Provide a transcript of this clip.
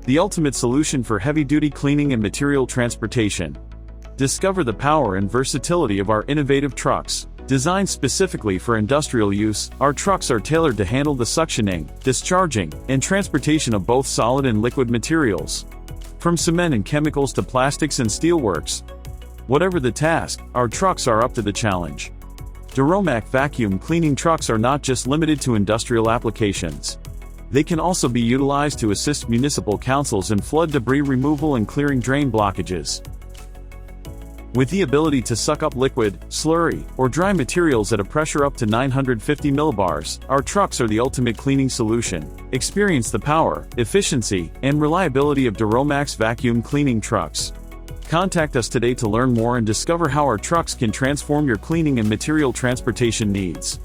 the ultimate solution for heavy-duty cleaning and material transportation. Discover the power and versatility of our innovative trucks. Designed specifically for industrial use, our trucks are tailored to handle the suctioning, discharging, and transportation of both solid and liquid materials. From cement and chemicals to plastics and steelworks. Whatever the task, our trucks are up to the challenge. Duromac vacuum cleaning trucks are not just limited to industrial applications. They can also be utilized to assist municipal councils in flood debris removal and clearing drain blockages. With the ability to suck up liquid, slurry, or dry materials at a pressure up to 950 millibars, our trucks are the ultimate cleaning solution. Experience the power, efficiency, and reliability of Duromac's vacuum cleaning trucks. Contact us today to learn more and discover how our trucks can transform your cleaning and material transportation needs.